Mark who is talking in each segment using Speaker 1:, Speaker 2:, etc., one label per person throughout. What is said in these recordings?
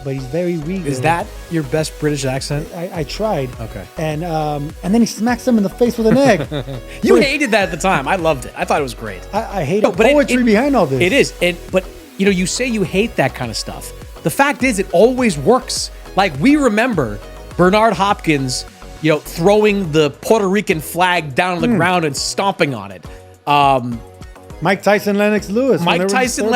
Speaker 1: but he's very regal.
Speaker 2: Is that your best British accent?
Speaker 1: I tried.
Speaker 2: Okay.
Speaker 1: And then he smacks him in the face with an egg.
Speaker 2: You hated that at the time. I loved it. I thought it was great.
Speaker 1: I hate the poetry behind all this.
Speaker 2: It is. But you say you hate that kind of stuff. The fact is, it always works. Like, we remember Bernard Hopkins, throwing the Puerto Rican flag down on the ground and stomping on it.
Speaker 1: Mike Tyson, Lennox Lewis.
Speaker 2: Mike Tyson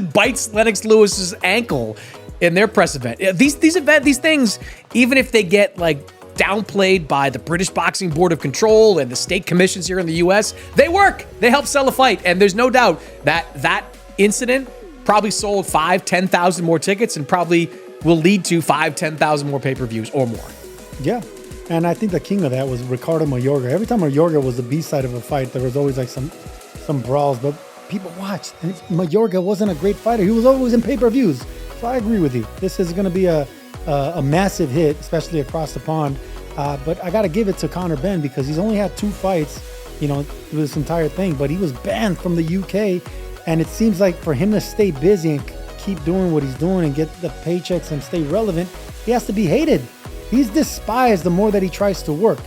Speaker 2: bites Lennox Lewis's ankle in their press event. These things, even if they get downplayed by the British Boxing Board of Control and the state commissions here in the U.S., they work. They help sell a fight, and there's no doubt that incident probably sold 5,000-10,000 more tickets and probably will lead to 5,000-10,000 more pay-per-views or more.
Speaker 1: Yeah. And I think the king of that was Ricardo Mayorga. Every time Mayorga was the B-side of a fight, there was always some brawls, but people watched. And Mayorga wasn't a great fighter. He was always in pay-per-views. So I agree with you. This is going to be a massive hit, especially across the pond. But I got to give it to Conor Benn because he's only had 2 fights, through this entire thing. But he was banned from the UK. And it seems like for him to stay busy and keep doing what he's doing and get the paychecks and stay relevant, he has to be hated. He's despised the more that he tries to work.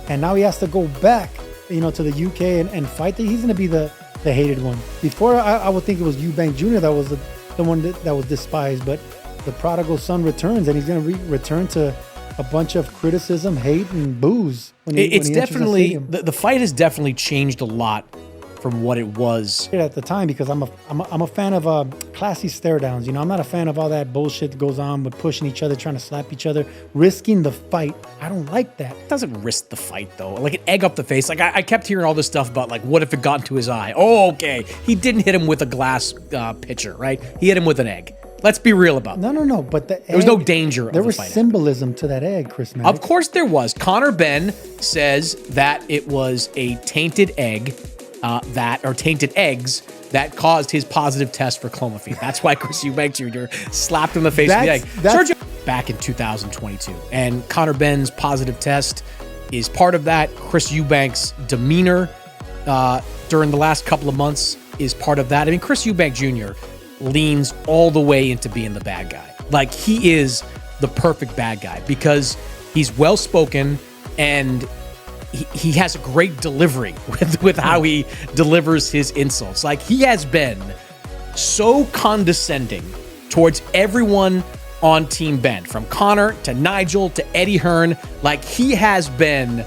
Speaker 1: And now he has to go back, to the UK and fight. He's going to be the hated one. Before, I would think it was Eubank Jr. that was the one that was despised. But the prodigal son returns, and he's going to return to a bunch of criticism, hate, and boos.
Speaker 2: It's definitely, the fight has definitely changed a lot from what it was
Speaker 1: at the time, because I'm a fan of classy stare downs. I'm not a fan of all that bullshit that goes on with pushing each other, trying to slap each other, risking the fight. I don't like that.
Speaker 2: It doesn't risk the fight though. Like an egg up the face. Like I kept hearing all this stuff about what if it got into his eye? Oh, okay. He didn't hit him with a glass pitcher, right? He hit him with an egg. Let's be real about that.
Speaker 1: No. But there
Speaker 2: was no danger.
Speaker 1: There was symbolism to that egg, Chris. Mannix.
Speaker 2: Of course there was. Conor Benn says that it was a tainted egg. Tainted eggs that caused his positive test for clomiphene. That's why Chris Eubank Jr. slapped him in the face with the egg. Sergio back in 2022, and Conor Benn's positive test is part of that. Chris Eubank's demeanor during the last couple of months is part of that. I mean, Chris Eubank Jr. leans all the way into being the bad guy. He is the perfect bad guy because he's well-spoken and he has a great delivery with how he delivers his insults. He has been so condescending towards everyone on Team Benn, from Conor to Nigel to Eddie Hearn. He has been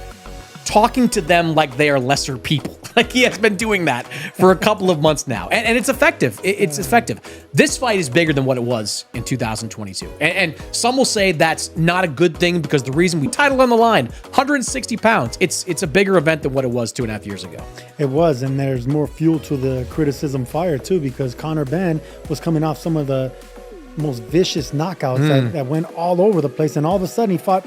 Speaker 2: talking to them like they are lesser people. He has been doing that for a couple of months now. And it's effective. It's effective. This fight is bigger than what it was in 2022. And some will say that's not a good thing because the reason we title on the line, 160 pounds, it's a bigger event than what it was 2.5 years ago.
Speaker 1: It was, and there's more fuel to the criticism fire too, because Conor Benn was coming off some of the most vicious knockouts that went all over the place, and all of a sudden he fought